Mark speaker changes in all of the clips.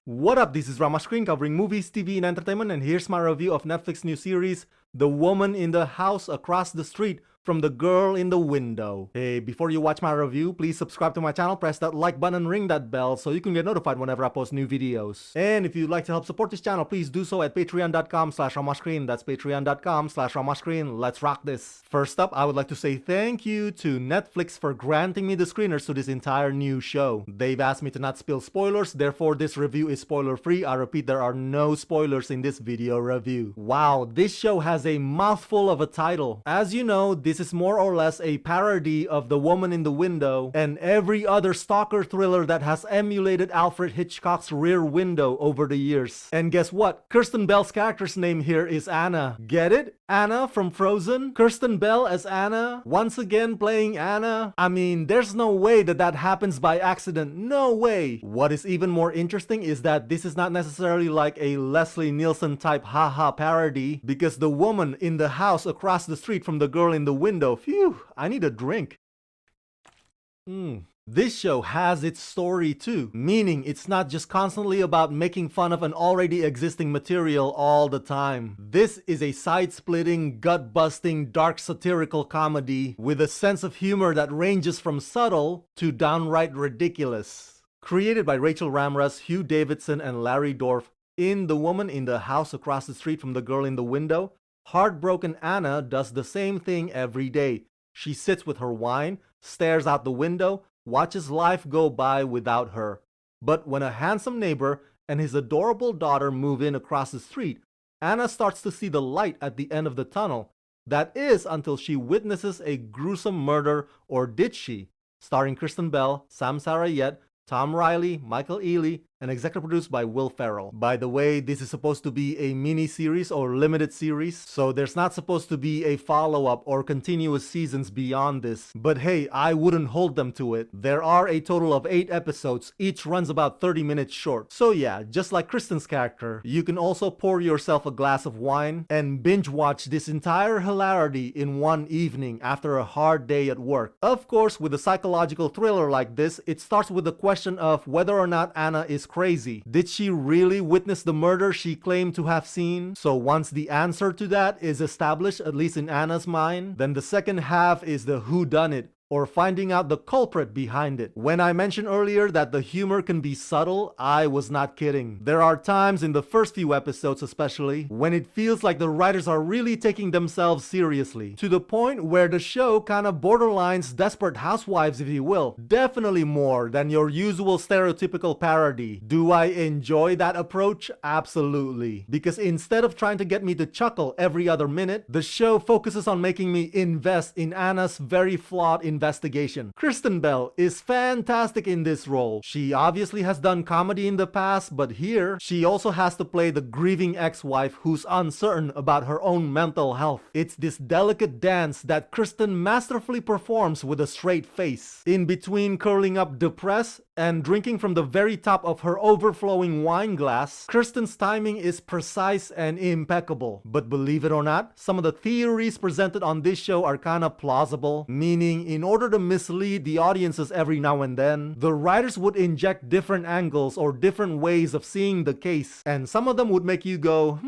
Speaker 1: What up, this is Rama Screen covering movies, TV, and entertainment, and here's my review of Netflix new series, The Woman in the House Across the Street from the Girl in the Window. Hey, before you watch my review, please subscribe to my channel, press that like button, and ring that bell so you can get notified whenever I post new videos. And if you'd like to help support this channel, please do so at patreon.com/ramascreen. That's patreon.com/ramascreen. Let's rock this. First up, I would like to say thank you to Netflix for granting me the screeners to this entire new show. They've asked me to not spill spoilers, therefore this review is spoiler free. I repeat, there are no spoilers in this video review. Wow, this show has a mouthful of a title. As you know, this is more or less a parody of The Woman in the Window and every other stalker thriller that has emulated Alfred Hitchcock's Rear Window over the years. And guess what? Kirsten Bell's character's name here is Anna. Get it? Anna from Frozen? Kirsten Bell as Anna? Once again playing Anna? I mean, there's no way that that happens by accident. No way! What is even more interesting is that this is not necessarily like a Leslie Nielsen type haha parody, because the woman in the house across the street from the girl in the window, phew, I need a drink. This show has its story too, meaning it's not just constantly about making fun of an already existing material all the time. This is a side-splitting, gut-busting, dark satirical comedy with a sense of humor that ranges from subtle to downright ridiculous. Created by Rachel Ramras, Hugh Davidson, and Larry Dorff, in The Woman in the House Across the Street from the Girl in the Window, heartbroken Anna does the same thing every day. She sits with her wine, stares out the window, watches life go by without her. But when a handsome neighbor and his adorable daughter move in across the street, Anna starts to see the light at the end of the tunnel. That is until she witnesses a gruesome murder, or did she? Starring Kristen Bell, Sam Sarayet, Tom Riley, Michael Ealy, and executive produced by Will Ferrell. By the way, this is supposed to be a mini-series or limited series, so there's not supposed to be a follow-up or continuous seasons beyond this. But hey, I wouldn't hold them to it. There are a total of 8 episodes, each runs about 30 minutes short. So yeah, just like Kristen's character, you can also pour yourself a glass of wine and binge watch this entire hilarity in one evening after a hard day at work. Of course, with a psychological thriller like this, it starts with the question of whether or not Anna is crazy. Did she really witness the murder she claimed to have seen? So once the answer to that is established, at least in Anna's mind, then the second half is the whodunit, or finding out the culprit behind it. When I mentioned earlier that the humor can be subtle, I was not kidding. There are times in the first few episodes especially, when it feels like the writers are really taking themselves seriously, to the point where the show kind of borderlines Desperate Housewives, if you will. Definitely more than your usual stereotypical parody. Do I enjoy that approach? Absolutely. Because instead of trying to get me to chuckle every other minute, the show focuses on making me invest in Anna's very flawed investigation. Kristen Bell is fantastic in this role. She obviously has done comedy in the past, but here, she also has to play the grieving ex-wife who's uncertain about her own mental health. It's this delicate dance that Kristen masterfully performs with a straight face. In between curling up depressed and drinking from the very top of her overflowing wine glass, Kristen's timing is precise and impeccable. But believe it or not, some of the theories presented on this show are kinda plausible, meaning in order to mislead the audiences every now and then, the writers would inject different angles or different ways of seeing the case, and some of them would make you go,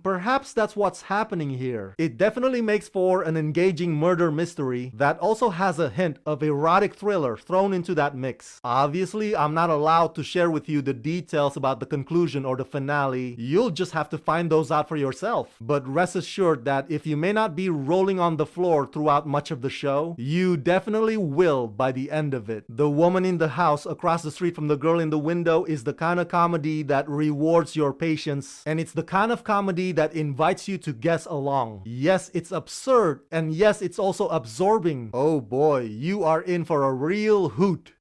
Speaker 1: perhaps that's what's happening here. It definitely makes for an engaging murder mystery that also has a hint of erotic thriller thrown into that mix. Obviously, I'm not allowed to share with you the details about the conclusion or the finale. You'll just have to find those out for yourself. But rest assured that if you may not be rolling on the floor throughout much of the show, you definitely will by the end of it. The Woman in the House Across the Street from the Girl in the Window is the kind of comedy that rewards your patience, and it's the kind of comedy that invites you to guess along. Yes, it's absurd, and yes, it's also absorbing. Oh boy, you are in for a real hoot.